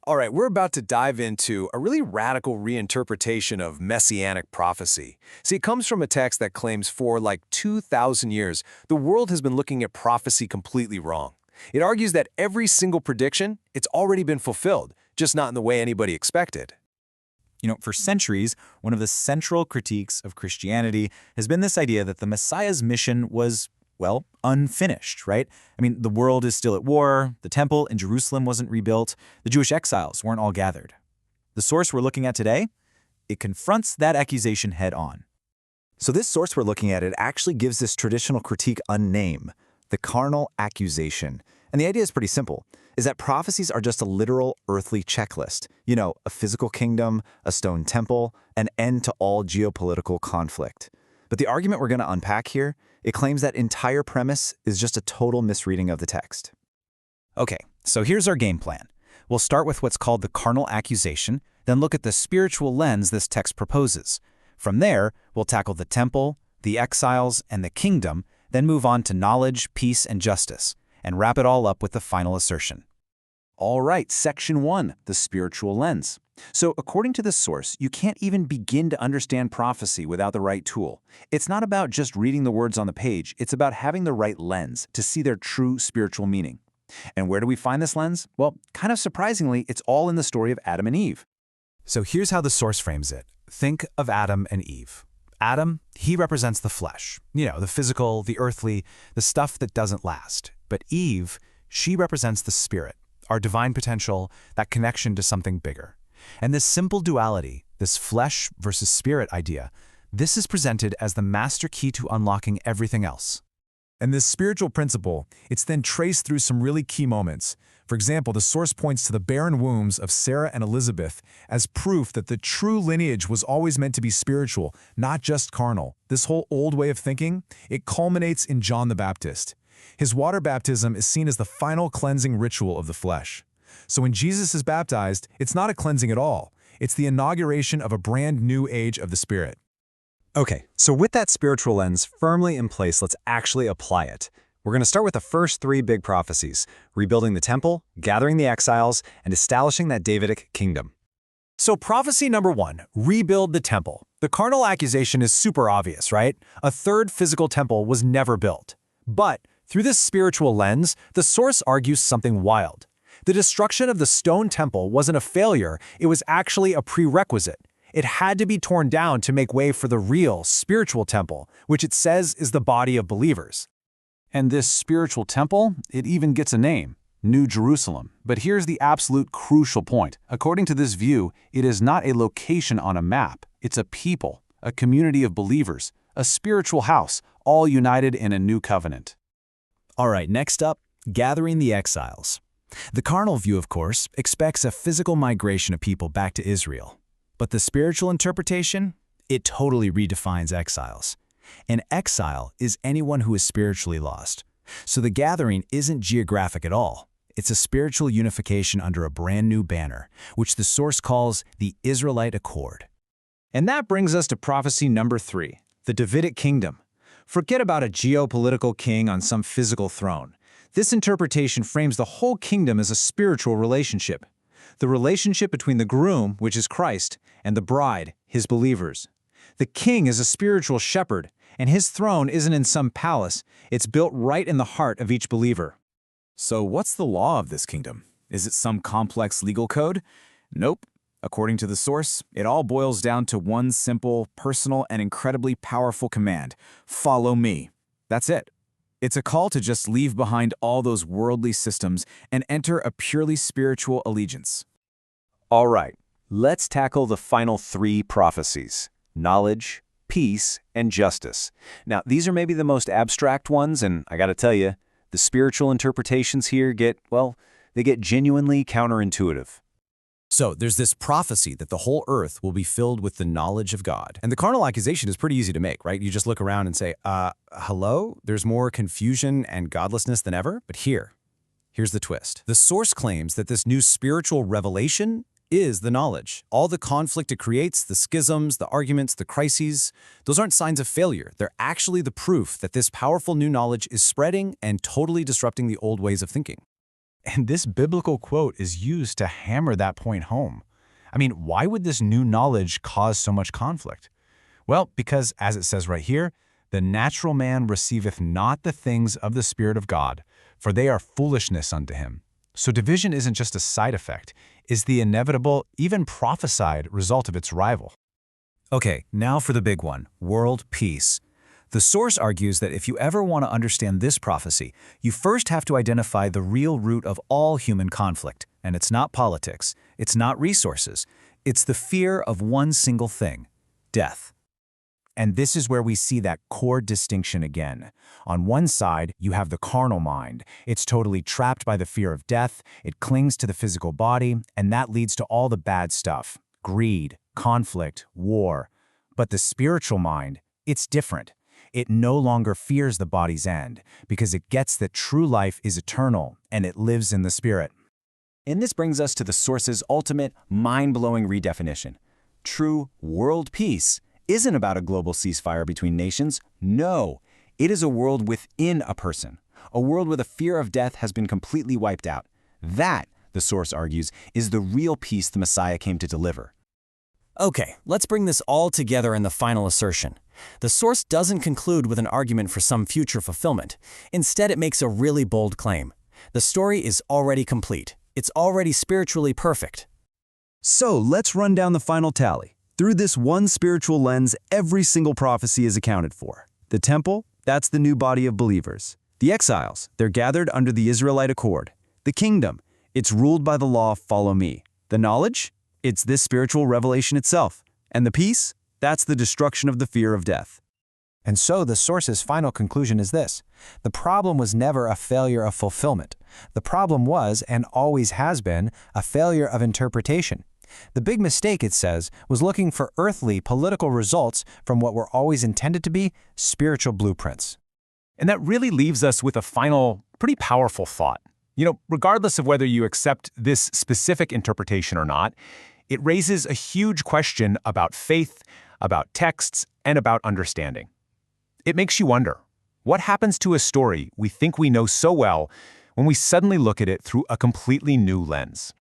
All right, we're about to dive into a really radical reinterpretation of messianic prophecy. See, it comes from a text that claims for like 2,000 years, the world has been looking at prophecy completely wrong. It argues that every single prediction, it's already been fulfilled, just not in the way anybody expected. For centuries, one of the central critiques of Christianity has been this idea that the Messiah's mission was, well, unfinished, right? The world is still at war, the temple in Jerusalem wasn't rebuilt, the Jewish exiles weren't all gathered. The source we're looking at today, it confronts that accusation head on. So this source we're looking at, it actually gives this traditional critique a name, the carnal accusation. And the idea is pretty simple, is that prophecies are just a literal earthly checklist. A physical kingdom, a stone temple, an end to all geopolitical conflict. But the argument we're going to unpack here, it claims that entire premise is just a total misreading of the text. Okay, so here's our game plan. We'll start with what's called the carnal accusation, then look at the spiritual lens this text proposes. From there, we'll tackle the temple, the exiles, and the kingdom, then move on to knowledge, peace, and justice, and wrap it all up with the final assertion. All right, section 1, the spiritual lens. So according to this source, you can't even begin to understand prophecy without the right tool. It's not about just reading the words on the page, it's about having the right lens to see their true spiritual meaning. And where do we find this lens? Well, kind of surprisingly, it's all in the story of Adam and Eve. So here's how the source frames it. Think of Adam and Eve. Adam, he represents the flesh, the physical, the earthly, the stuff that doesn't last. But Eve, she represents the spirit, our divine potential, that connection to something bigger. And this simple duality, this flesh versus spirit idea, this is presented as the master key to unlocking everything else. And this spiritual principle, it's then traced through some really key moments. For example, the source points to the barren wombs of Sarah and Elizabeth as proof that the true lineage was always meant to be spiritual, not just carnal. This whole old way of thinking, it culminates in John the Baptist. His water baptism is seen as the final cleansing ritual of the flesh. So when Jesus is baptized, it's not a cleansing at all. It's the inauguration of a brand new age of the Spirit. Okay, so with that spiritual lens firmly in place, let's actually apply it. We're going to start with the first 3 big prophecies: rebuilding the temple, gathering the exiles, and establishing that Davidic kingdom. So prophecy number 1, rebuild the temple. The carnal accusation is super obvious, right? A third physical temple was never built. But through this spiritual lens, the source argues something wild. The destruction of the stone temple wasn't a failure, it was actually a prerequisite. It had to be torn down to make way for the real, spiritual temple, which it says is the body of believers. And this spiritual temple, it even gets a name, New Jerusalem. But here's the absolute crucial point. According to this view, it is not a location on a map. It's a people, a community of believers, a spiritual house, all united in a new covenant. All right, next up, gathering the exiles. The carnal view, of course, expects a physical migration of people back to Israel. But the spiritual interpretation, it totally redefines exiles. An exile is anyone who is spiritually lost. So the gathering isn't geographic at all. It's a spiritual unification under a brand new banner, which the source calls the Israelite Accord. And that brings us to prophecy number 3, the Davidic kingdom. Forget about a geopolitical king on some physical throne. This interpretation frames the whole kingdom as a spiritual relationship. The relationship between the groom, which is Christ, and the bride, his believers. The king is a spiritual shepherd, and his throne isn't in some palace, it's built right in the heart of each believer. So what's the law of this kingdom? Is it some complex legal code? Nope. According to the source, it all boils down to one simple, personal, and incredibly powerful command: follow me. That's it. It's a call to just leave behind all those worldly systems and enter a purely spiritual allegiance. All right, let's tackle the final 3 prophecies: knowledge, peace, and justice. Now, these are maybe the most abstract ones, and I gotta tell you, the spiritual interpretations here they get genuinely counterintuitive. So there's this prophecy that the whole earth will be filled with the knowledge of God. And the carnal accusation is pretty easy to make, right? You just look around and say, hello? There's more confusion and godlessness than ever? But here's the twist. The source claims that this new spiritual revelation is the knowledge. All the conflict it creates, the schisms, the arguments, the crises, those aren't signs of failure. They're actually the proof that this powerful new knowledge is spreading and totally disrupting the old ways of thinking. And this biblical quote is used to hammer that point home. I mean, why would this new knowledge cause so much conflict? Well, because, as it says right here, the natural man receiveth not the things of the Spirit of God, for they are foolishness unto him. So division isn't just a side effect, it's the inevitable, even prophesied result of its rival. Okay, now for the big one, world peace. The source argues that if you ever want to understand this prophecy, you first have to identify the real root of all human conflict, and it's not politics, it's not resources, it's the fear of one single thing, death. And this is where we see that core distinction again. On one side, you have the carnal mind. It's totally trapped by the fear of death, it clings to the physical body, and that leads to all the bad stuff: greed, conflict, war. But the spiritual mind, it's different. It no longer fears the body's end, because it gets that true life is eternal, and it lives in the spirit. And this brings us to the source's ultimate, mind-blowing redefinition. True world peace isn't about a global ceasefire between nations. No, it is a world within a person, a world where the fear of death has been completely wiped out. That, the source argues, is the real peace the Messiah came to deliver. Okay, let's bring this all together in the final assertion. The source doesn't conclude with an argument for some future fulfillment. Instead, it makes a really bold claim. The story is already complete. It's already spiritually perfect. So let's run down the final tally. Through this one spiritual lens, every single prophecy is accounted for. The temple, that's the new body of believers. The exiles, they're gathered under the Israelite accord. The kingdom, it's ruled by the law, follow me. The knowledge, it's this spiritual revelation itself. And the peace, that's the destruction of the fear of death. And so the source's final conclusion is this: the problem was never a failure of fulfillment. The problem was, and always has been, a failure of interpretation. The big mistake, it says, was looking for earthly political results from what were always intended to be spiritual blueprints. And that really leaves us with a final, pretty powerful thought. Regardless of whether you accept this specific interpretation or not, it raises a huge question about faith, about texts, and about understanding. It makes you wonder, what happens to a story we think we know so well when we suddenly look at it through a completely new lens?